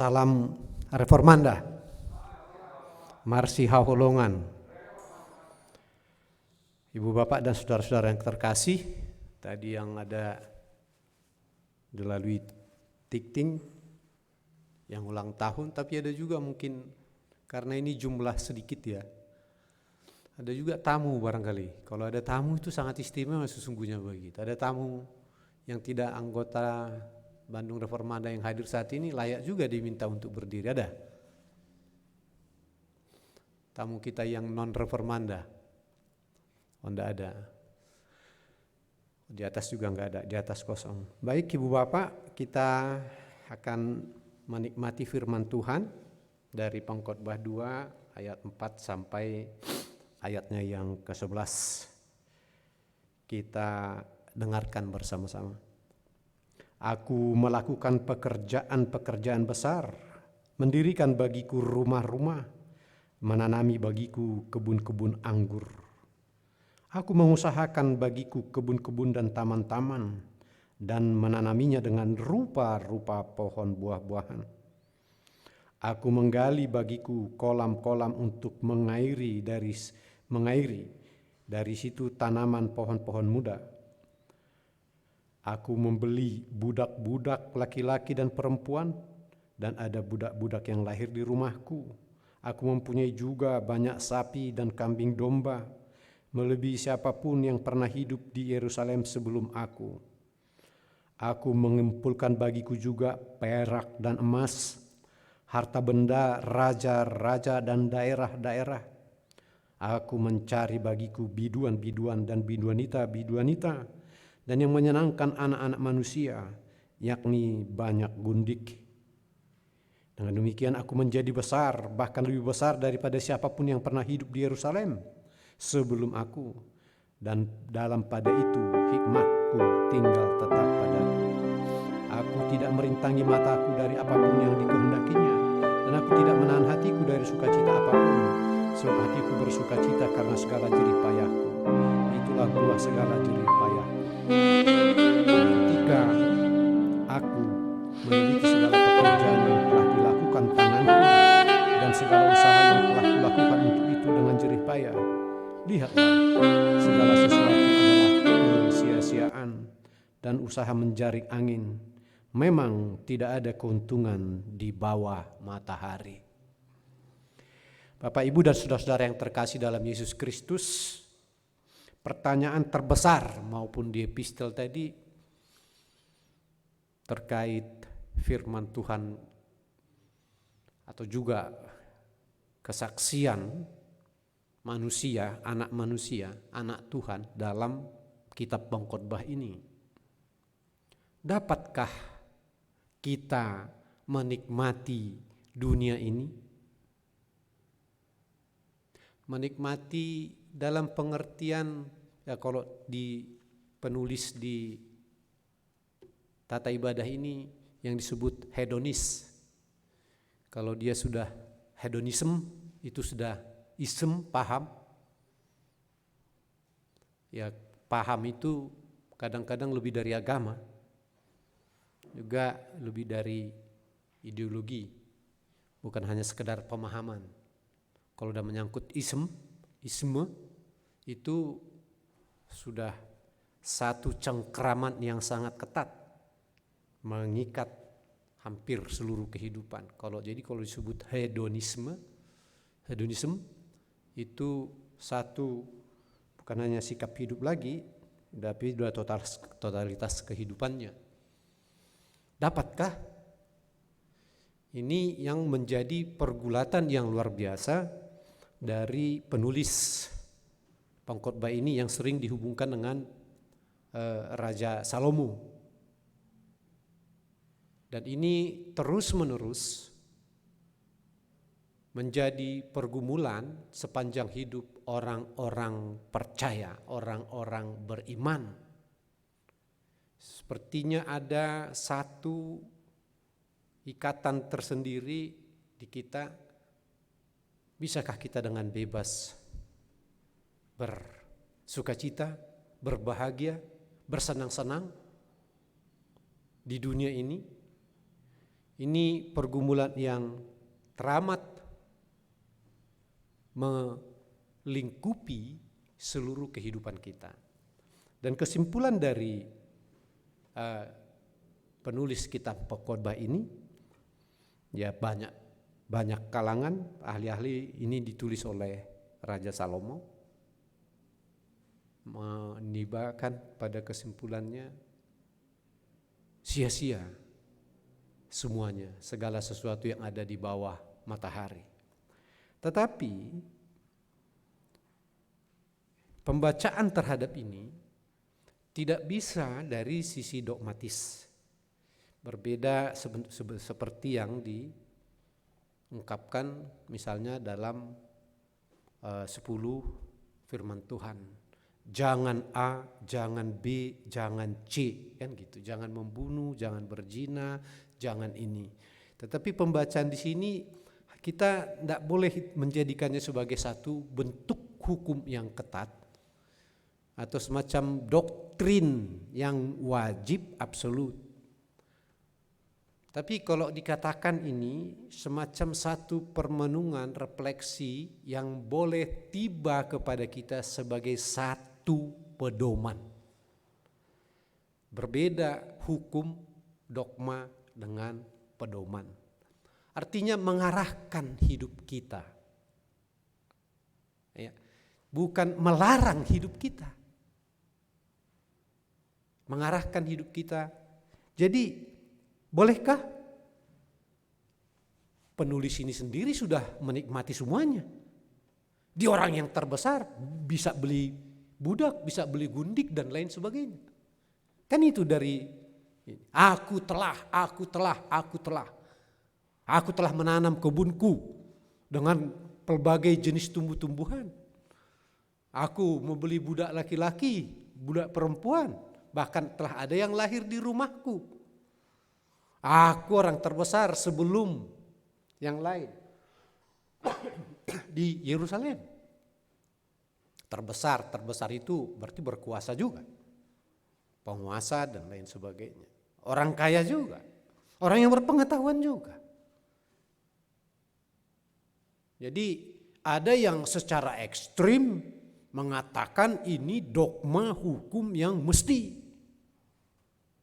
Salam Reformanda, Marsi Haholongan. Ibu bapak dan saudara-saudara yang terkasih, tadi yang ada dilalui tikting yang ulang tahun, tapi ada juga mungkin karena ini jumlah sedikit ya, ada juga tamu barangkali. Kalau ada tamu itu sangat istimewa sesungguhnya begitu. Ada tamu yang tidak anggota Bandung Reformanda yang hadir saat ini layak juga diminta untuk berdiri. Ada tamu kita yang non Reformanda? Oh, enggak ada. Di atas juga enggak ada, di atas kosong. Baik Ibu Bapak, kita akan menikmati firman Tuhan dari Pengkhotbah 2 ayat 4 sampai ayatnya yang ke-11. Kita dengarkan bersama-sama. Aku melakukan pekerjaan-pekerjaan besar, mendirikan bagiku rumah-rumah, menanami bagiku kebun-kebun anggur. Aku mengusahakan bagiku kebun-kebun dan taman-taman, dan menanaminya dengan rupa-rupa pohon buah-buahan. Aku menggali bagiku kolam-kolam untuk mengairi dari situ tanaman pohon-pohon muda. Aku membeli budak-budak laki-laki dan perempuan, dan ada budak-budak yang lahir di rumahku. Aku mempunyai juga banyak sapi dan kambing domba, melebihi siapapun yang pernah hidup di Yerusalem sebelum aku. Aku mengumpulkan bagiku juga perak dan emas, harta benda raja-raja dan daerah-daerah. Aku mencari bagiku biduan-biduan dan biduanita-biduanita, dan yang menyenangkan anak-anak manusia, yakni banyak gundik. Dengan demikian aku menjadi besar, bahkan lebih besar daripada siapapun yang pernah hidup di Yerusalem sebelum aku. Dan dalam pada itu hikmatku tinggal tetap padaku. Aku tidak merintangi mataku dari apapun yang dikehendakinya, dan aku tidak menahan hatiku dari sukacita apapun, sebab hatiku bersukacita karena segala jerih payahku. Itulah buah segala jerih payahku. Ketika aku memiliki segala pekerjaan yang telah dilakukan tanganku dan segala usaha yang telah kulakukan untuk itu dengan jerih payah, lihatlah, segala sesuatu adalah kesia-siaan dan usaha menjaring angin. Memang tidak ada keuntungan di bawah matahari. Bapak, Ibu, dan saudara-saudara yang terkasih dalam Yesus Kristus, pertanyaan terbesar maupun di epistel tadi terkait firman Tuhan atau juga kesaksian manusia, anak Tuhan dalam kitab Pengkhotbah ini. Dapatkah kita menikmati dunia ini? Menikmati dalam pengertian, ya kalau di penulis di tata ibadah ini yang disebut hedonis. Kalau dia sudah hedonisme, itu sudah isem, paham. Ya, paham itu kadang-kadang lebih dari agama, juga lebih dari ideologi, bukan hanya sekedar pemahaman. Kalau udah menyangkut isme itu sudah satu cengkraman yang sangat ketat, mengikat hampir seluruh kehidupan. Kalau disebut hedonisme itu satu, bukan hanya sikap hidup lagi, tapi sudah totalitas kehidupannya. Dapatkah? Ini yang menjadi pergulatan yang luar biasa dari penulis Pengkhotbah ini yang sering dihubungkan dengan Raja Salomo. Dan ini terus-menerus menjadi pergumulan sepanjang hidup orang-orang percaya, orang-orang beriman. Sepertinya ada satu ikatan tersendiri di kita. Bisakah kita dengan bebas bersukacita, berbahagia, bersenang-senang di dunia ini? Ini pergumulan yang teramat melingkupi seluruh kehidupan kita. Dan kesimpulan dari penulis kitab Pengkhotbah ini, ya banyak kalangan ahli-ahli, ini ditulis oleh Raja Salomo, menibakan pada kesimpulannya sia-sia semuanya, segala sesuatu yang ada di bawah matahari. Tetapi pembacaan terhadap ini tidak bisa dari sisi dogmatis, berbeda seperti yang diungkapkan misalnya dalam 10 firman Tuhan. Jangan A, jangan B, jangan C, kan gitu. Jangan membunuh, jangan berzina, jangan ini. Tetapi pembacaan di sini kita tidak boleh menjadikannya sebagai satu bentuk hukum yang ketat atau semacam doktrin yang wajib absolut. Tapi kalau dikatakan ini semacam satu permenungan refleksi yang boleh tiba kepada kita sebagai satu pedoman. Berbeda hukum dogma dengan pedoman. Artinya mengarahkan hidup kita. Ya, bukan melarang hidup kita. Mengarahkan hidup kita. Jadi bolehkah penulis ini sendiri sudah menikmati semuanya? Dia orang yang terbesar, bisa beli budak, bisa beli gundik dan lain sebagainya. Kan itu dari aku telah menanam kebunku dengan pelbagai jenis tumbuh-tumbuhan. Aku membeli budak laki-laki, budak perempuan, bahkan telah ada yang lahir di rumahku. Aku orang terbesar sebelum yang lain di Yerusalem. Terbesar itu berarti berkuasa juga. Penguasa dan lain sebagainya. Orang kaya juga. Orang yang berpengetahuan juga. Jadi ada yang secara ekstrim mengatakan ini dogma hukum yang mesti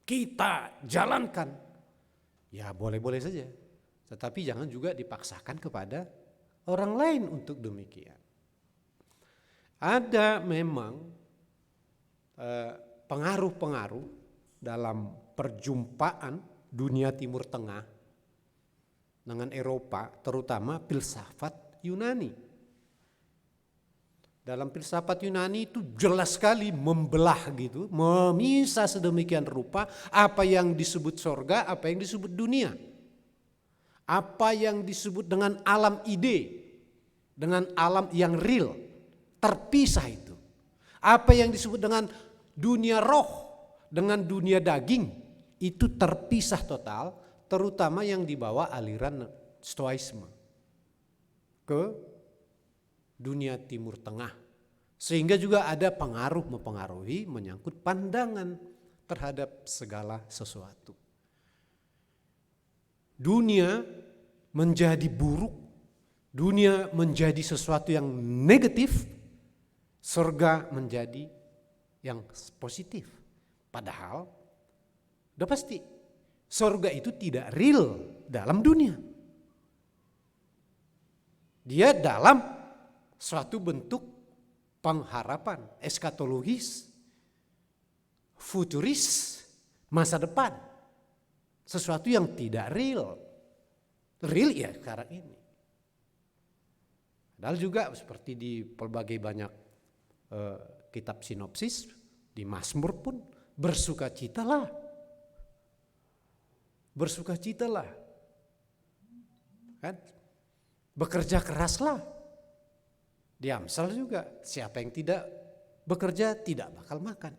kita jalankan. Ya boleh-boleh saja. Tetapi jangan juga dipaksakan kepada orang lain untuk demikian. Ada memang pengaruh-pengaruh dalam perjumpaan dunia Timur Tengah dengan Eropa, terutama filsafat Yunani. Dalam filsafat Yunani itu jelas sekali membelah gitu, memisah sedemikian rupa apa yang disebut sorga, apa yang disebut dunia. Apa yang disebut dengan alam ide, dengan alam yang real, terpisah itu. Apa yang disebut dengan dunia roh, dengan dunia daging, itu terpisah total, terutama yang dibawa aliran Stoisme ke dunia Timur Tengah. Sehingga juga ada pengaruh mempengaruhi menyangkut pandangan terhadap segala sesuatu. Dunia menjadi buruk, dunia menjadi sesuatu yang negatif, surga menjadi yang positif. Padahal udah pasti surga itu tidak real dalam dunia. Dia dalam suatu bentuk pengharapan eskatologis, futuris, masa depan. Sesuatu yang tidak real. Real ya sekarang ini. Padahal juga seperti di pelbagai banyak kitab sinopsis, di Mazmur pun bersukacitalah. Bersukacitalah. Kan? Bekerja keraslah. Di Amsal juga, siapa yang tidak bekerja tidak bakal makan.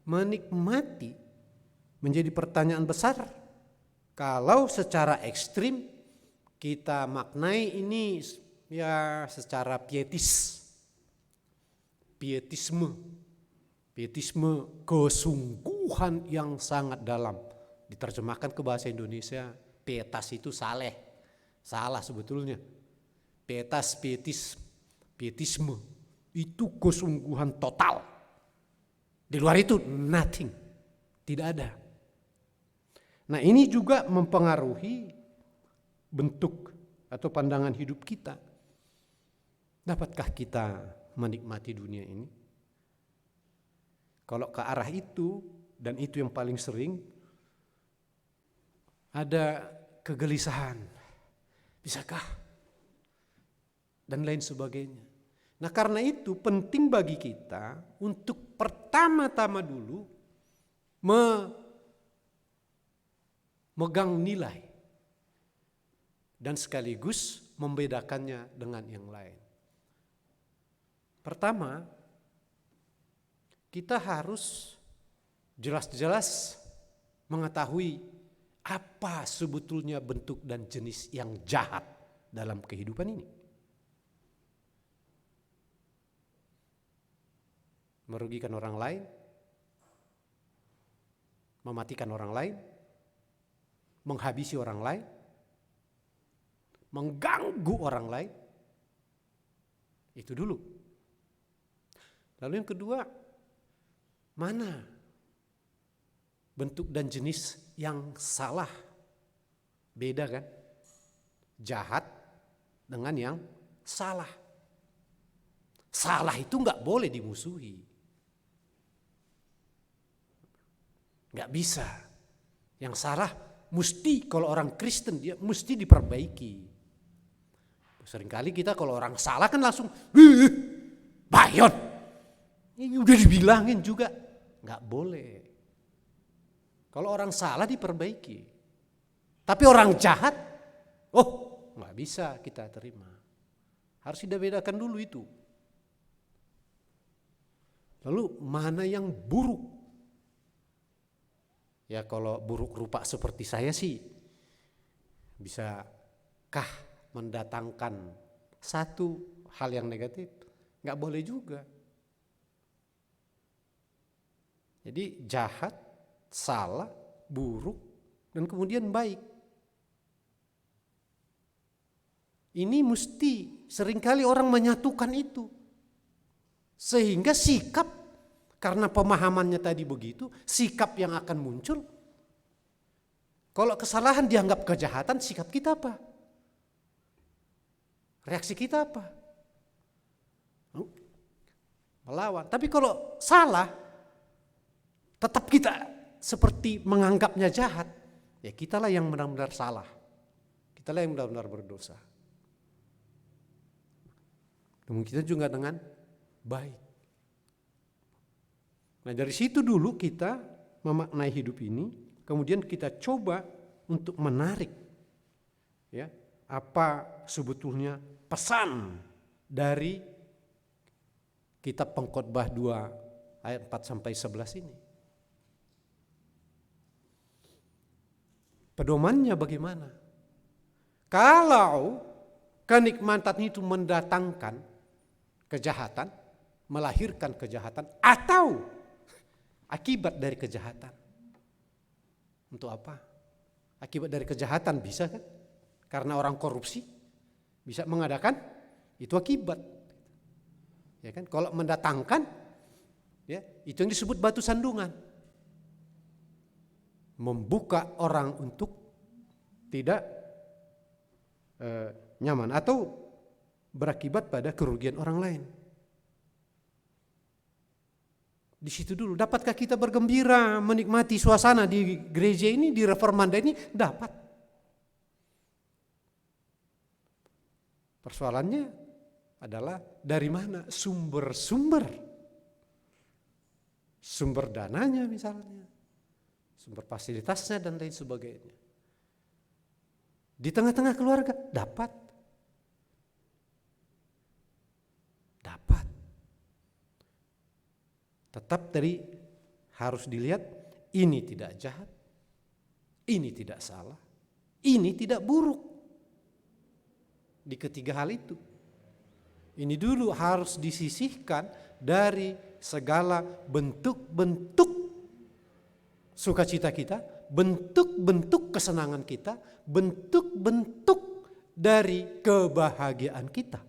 Menikmati menjadi pertanyaan besar. Kalau secara ekstrim kita maknai ini ya secara pietisme kesungguhan yang sangat dalam Diterjemahkan ke bahasa Indonesia, pietas itu saleh. Salah sebetulnya. Pietas, pietisme itu kesungguhan total. Di luar itu nothing, tidak ada. Nah, ini juga mempengaruhi bentuk atau pandangan hidup kita. Dapatkah kita menikmati dunia ini? Kalau ke arah itu, dan itu yang paling sering, ada kegelisahan. Bisakah? Dan lain sebagainya. Nah, karena itu penting bagi kita untuk pertama-tama dulu memegang nilai dan sekaligus membedakannya dengan yang lain. Pertama, kita harus jelas-jelas mengetahui apa sebetulnya bentuk dan jenis yang jahat dalam kehidupan ini. Merugikan orang lain, mematikan orang lain, menghabisi orang lain, mengganggu orang lain. Itu dulu. Lalu yang kedua, mana bentuk dan jenis yang salah? Beda kan? Jahat dengan yang salah. Salah itu nggak boleh dimusuhi. Nggak bisa. Yang salah mesti, kalau orang Kristen dia mesti diperbaiki. Seringkali kita kalau orang salah kan langsung bayon. Ini udah dibilangin juga, nggak boleh. Kalau orang salah diperbaiki. Tapi orang jahat, nggak bisa kita terima. Harus kita bedakan dulu itu. Lalu mana yang buruk? Ya kalau buruk rupa seperti saya sih, bisakah mendatangkan satu hal yang negatif? Nggak boleh juga. Jadi jahat, salah, buruk, dan kemudian baik. Ini mesti seringkali orang menyatukan itu. Sehingga sikap, karena pemahamannya tadi begitu, sikap yang akan muncul. Kalau kesalahan dianggap kejahatan, sikap kita apa? Reaksi kita apa? Melawan. Tapi kalau salah, tetap kita seperti menganggapnya jahat, ya kitalah yang benar-benar salah. Kitalah yang benar-benar berdosa. Demikian juga dengan baik. Nah, dari situ dulu kita memaknai hidup ini, kemudian kita coba untuk menarik ya, apa sebetulnya pesan dari kitab Pengkhotbah 2 ayat 4 sampai 11 ini. Pedomannya bagaimana? Kalau kenikmatan itu mendatangkan kejahatan, melahirkan kejahatan, atau akibat dari kejahatan. Untuk apa? Akibat dari kejahatan bisa kan? Karena orang korupsi bisa mengadakan, itu akibat. Ya kan? Kalau mendatangkan, ya itu yang disebut batu sandungan. Membuka orang untuk tidak nyaman atau berakibat pada kerugian orang lain. Di situ dulu, dapatkah kita bergembira menikmati suasana di gereja ini, di Reformanda ini? Dapat. Persoalannya adalah dari mana sumber dananya misalnya, sumber fasilitasnya dan lain sebagainya. Di tengah-tengah keluarga dapat. Tetap dari harus dilihat, ini tidak jahat, ini tidak salah, ini tidak buruk. Di ketiga hal itu, ini dulu harus disisihkan dari segala bentuk-bentuk sukacita kita, bentuk-bentuk kesenangan kita, bentuk-bentuk dari kebahagiaan kita.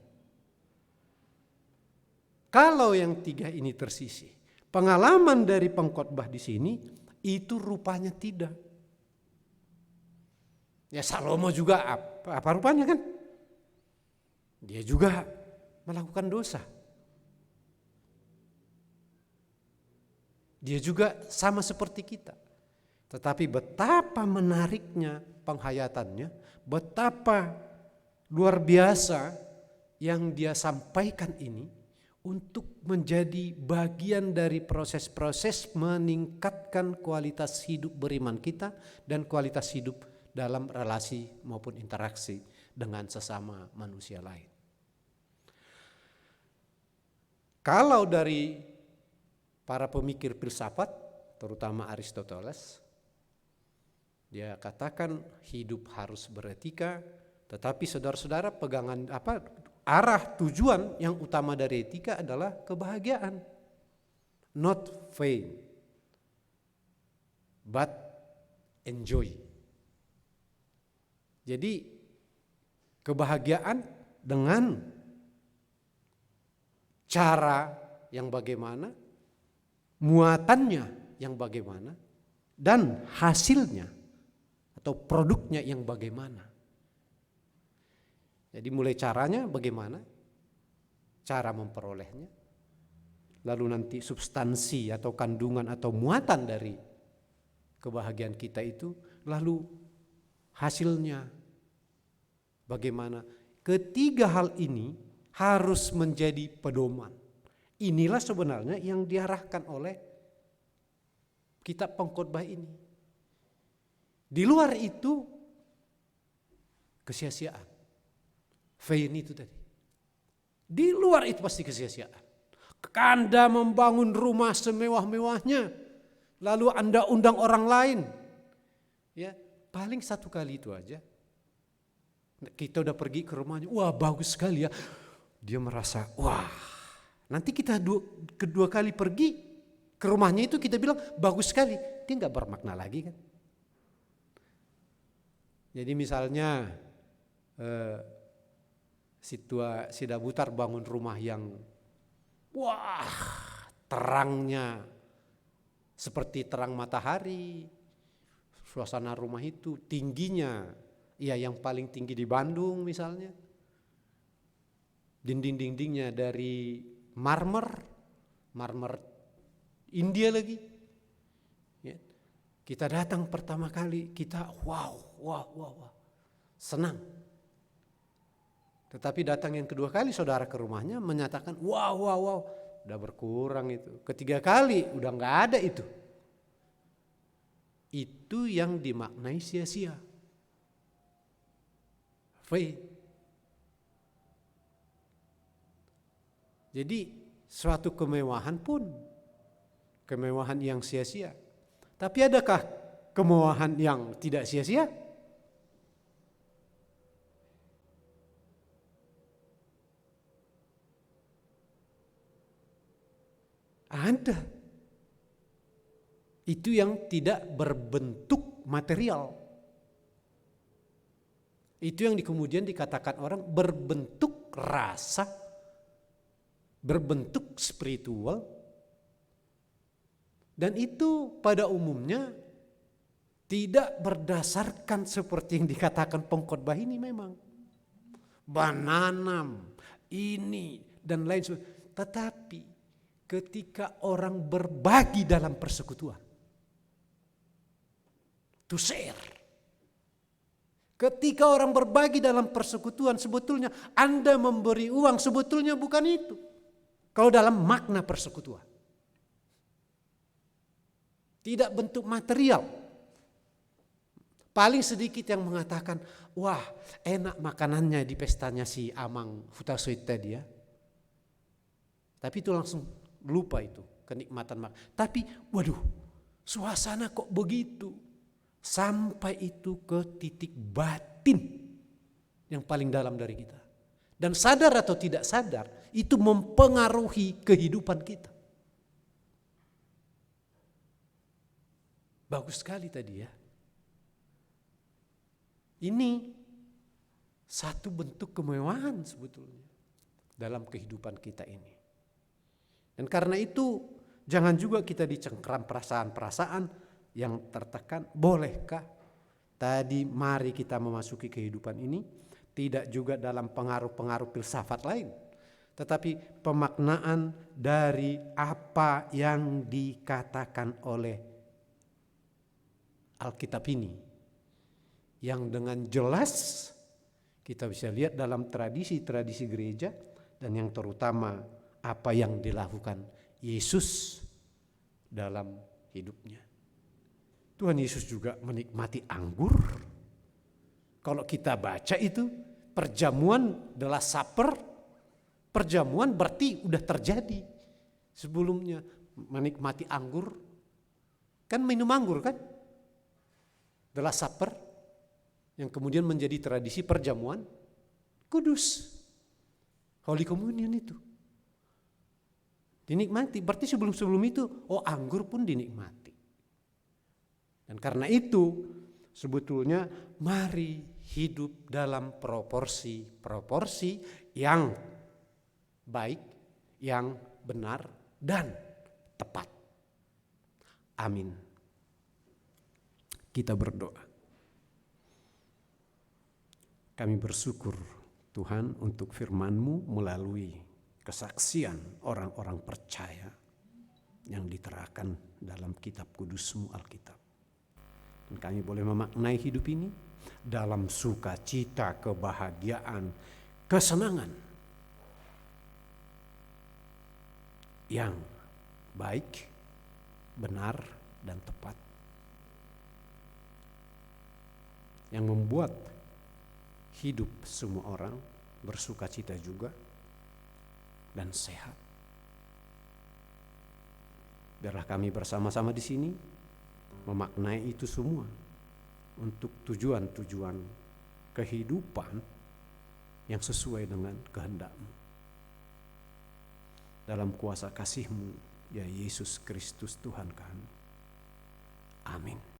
Kalau yang tiga ini tersisih, pengalaman dari pengkhotbah di sini itu rupanya tidak. Ya Salomo juga apa rupanya kan? Dia juga melakukan dosa. Dia juga sama seperti kita. Tetapi betapa menariknya penghayatannya, betapa luar biasa yang dia sampaikan ini untuk menjadi bagian dari proses-proses meningkatkan kualitas hidup beriman kita dan kualitas hidup dalam relasi maupun interaksi dengan sesama manusia lain. Kalau dari para pemikir filsafat, terutama Aristoteles, dia katakan hidup harus beretika, tetapi saudara-saudara pegangan arah tujuan yang utama dari etika adalah kebahagiaan, not fame, but enjoy. Jadi kebahagiaan dengan cara yang bagaimana, muatannya yang bagaimana, dan hasilnya atau produknya yang bagaimana. Jadi mulai caranya bagaimana, cara memperolehnya, lalu nanti substansi atau kandungan atau muatan dari kebahagiaan kita itu, lalu hasilnya bagaimana. Ketiga hal ini harus menjadi pedoman. Inilah sebenarnya yang diarahkan oleh kitab pengkhotbah ini. Di luar itu kesia-siaan. Vain itu tadi. Di luar itu pasti kesia-siaan. Anda membangun rumah semewah-mewahnya, lalu Anda undang orang lain. Ya, paling satu kali itu aja. Kita udah pergi ke rumahnya, wah bagus sekali ya. Dia merasa, wah. Nanti kita kedua kali pergi ke rumahnya itu kita bilang bagus sekali. Dia nggak bermakna lagi kan. Jadi misalnya si Dabutar bangun rumah yang wah terangnya seperti terang matahari. Suasana rumah itu tingginya, ya yang paling tinggi di Bandung misalnya. Dinding-dindingnya dari marmer India lagi. Ya. Kita datang pertama kali, kita wow, senang. Tetapi datang yang kedua kali saudara ke rumahnya menyatakan wow, udah berkurang itu. Ketiga kali udah nggak ada itu. Itu yang dimaknai sia-sia. Jadi suatu kemewahan pun kemewahan yang sia-sia. Tapi adakah kemewahan yang tidak sia-sia? Ada. Itu yang tidak berbentuk material. Itu yang kemudian dikatakan orang berbentuk rasa, berbentuk spiritual, dan itu pada umumnya tidak berdasarkan seperti yang dikatakan pengkhotbah ini memang. Bananam, ini dan lain sebagainya. Tetapi ketika orang berbagi dalam persekutuan, to share. Ketika orang berbagi dalam persekutuan, sebetulnya Anda memberi uang, sebetulnya bukan itu. Kalau dalam makna persekutuan. Tidak bentuk material. Paling sedikit yang mengatakan, wah enak makanannya di pestanya si Amang Hutasoit tadi ya. Tapi itu langsung lupa itu kenikmatan makan. Tapi waduh, suasana kok begitu. Sampai itu ke titik batin yang paling dalam dari kita. Dan sadar atau tidak sadar, itu mempengaruhi kehidupan kita. Bagus sekali tadi ya. Ini satu bentuk kemewahan sebetulnya dalam kehidupan kita ini. Dan karena itu jangan juga kita dicengkram perasaan-perasaan yang tertekan. Bolehkah tadi mari kita memasuki kehidupan ini tidak juga dalam pengaruh-pengaruh filsafat lain, tetapi pemaknaan dari apa yang dikatakan oleh Alkitab ini, yang dengan jelas kita bisa lihat dalam tradisi-tradisi gereja, dan yang terutama apa yang dilakukan Yesus dalam hidupnya. Tuhan Yesus juga menikmati anggur. Kalau kita baca itu perjamuan the Last Supper, perjamuan berarti udah terjadi sebelumnya. Menikmati anggur, kan minum anggur kan? The Last Supper yang kemudian menjadi tradisi perjamuan kudus, Holy Communion itu dinikmati. Berarti sebelum itu anggur pun dinikmati. Dan karena itu sebetulnya mari hidup dalam proporsi yang baik, yang benar dan tepat. Amin. Kita berdoa. Kami bersyukur Tuhan untuk firman-Mu melalui kesaksian orang-orang percaya yang diterahkan dalam kitab kudus-Mu, Alkitab. Dan kami boleh memaknai hidup ini dalam sukacita, kebahagiaan, kesenangan yang baik, benar, dan tepat, yang membuat hidup semua orang bersukacita juga dan sehat. Biarlah kami bersama-sama di sini memaknai itu semua untuk tujuan-tujuan kehidupan yang sesuai dengan kehendak-Mu. Dalam kuasa kasih-Mu, ya Yesus Kristus Tuhan kami. Amin.